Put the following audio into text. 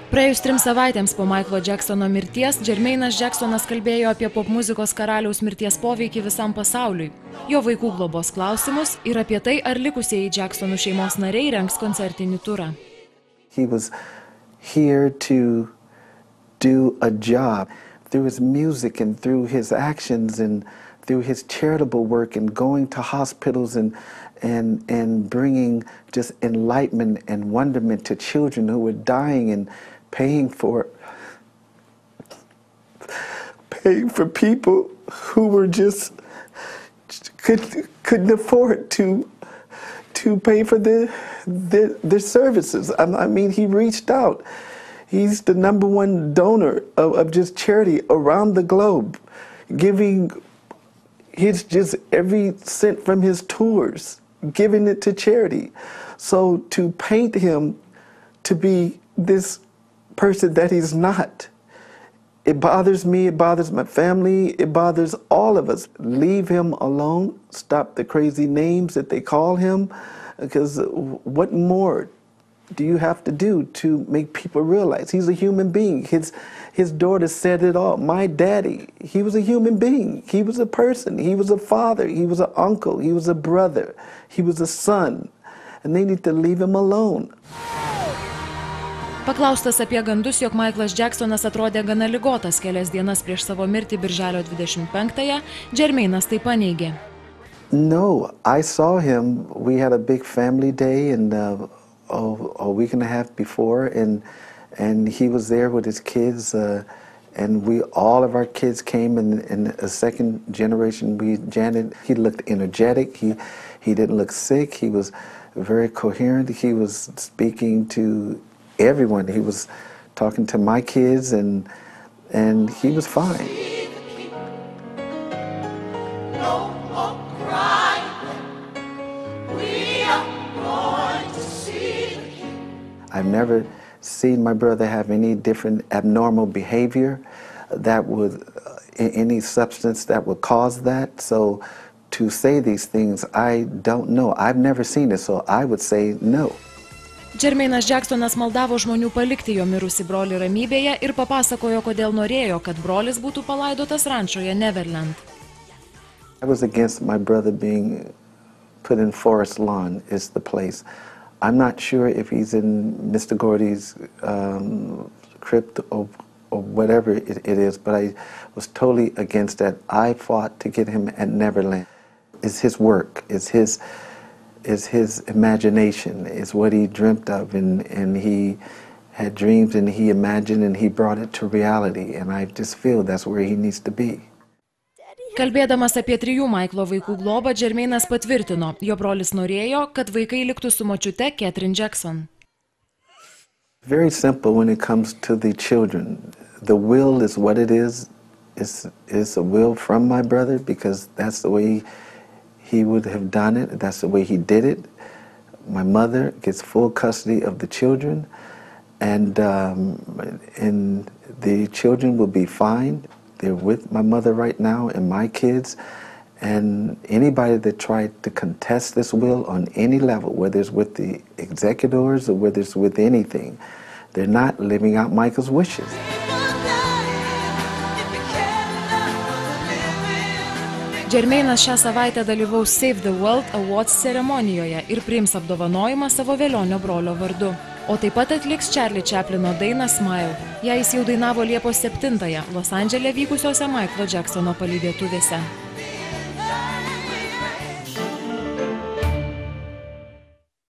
Praėjus 3 savaitėms po Michaelo Jacksono mirties, Jermainas Jacksonas kalbėjo apie popmuzikos karaliaus mirties poveikį visam pasauliui, jo vaikų globos klausimus ir apie tai, ar likusieji Jacksonų šeimos nariai rengs koncertinį turą. He was here to do a job through his music and through his actions and through his charitable work and going to hospitals and bringing just enlightenment and wonderment to children who were dying and paying for people who were just couldn't afford to pay for their services. I mean, he reached out. He's the #1 donor of just charity around the globe, giving just every cent from his tours, giving it to charity. So to paint him to be this person that he's not, it bothers me, it bothers my family, it bothers all of us. Leave him alone, stop the crazy names that they call him, because what more do you have to do to make people realize he's a human being? His daughter said it all. My daddy, he was a human being. He was a person. He was a father. He was an uncle. He was a brother. He was a son. And they need to leave him alone. Paklaustas apie gandus, jog Michaelas Jacksonas atrodė gana ligotas kelias dienas prieš savo mirtį birželio 25-ąją, Jermainas tai paneigė. No, I saw him. We had a big family day and a week and a half before, and he was there with his kids, and all of our kids came in a second generation. Janet, he looked energetic. He didn't look sick. He was very coherent. He was speaking to everyone. He was talking to my kids, and he was fine. I've never seen my brother have any different abnormal behavior that would, any substance that would cause that. So to say these things, I don't know. I've never seen it, so I would say no. Jermainas Jacksonas maldavo žmonių palikti jo mirusį brolį ramybėje ir papasakojo, kodėl norėjo, kad brolis būtų palaidotas rančoje Neverland. I was against my brother being put in Forest Lawn is the place. I'm not sure if he's in Mr. Gordy's crypt or whatever it is, but I was totally against that. I fought to get him at Neverland. It's his work, it's his imagination, it's what he dreamt of, and he had dreams and he imagined and he brought it to reality, and I just feel that's where he needs to be. Kalbėdamas apie 3 Michaelo vaikų globą, Jermainas patvirtino, jo brolis norėjo, kad vaikai liktų su močiute Catherine Jackson. Very simple when it comes to the children. The will is what it is. It's a will from my brother because that's the way he would have done it. That's the way he did it. My mother gets full custody of the children, and the children will be fine. They're with my mother right now and my kids, and anybody that tried to contest this will on any level, whether it's with the executors or whether it's with anything, they're not living out Michael's wishes. Jermainas šią savaitę dalyvaus Save the World Awards ceremonijoje ir priims apdovanojimą savo velionio brolio vardu. O taip pat atliks Charlie Chaplino dainą Smile. Ją jis jau dainavo Liepos 7-ąją Los Andžele vykusiose Michaelo Jacksono palydėtuvėse.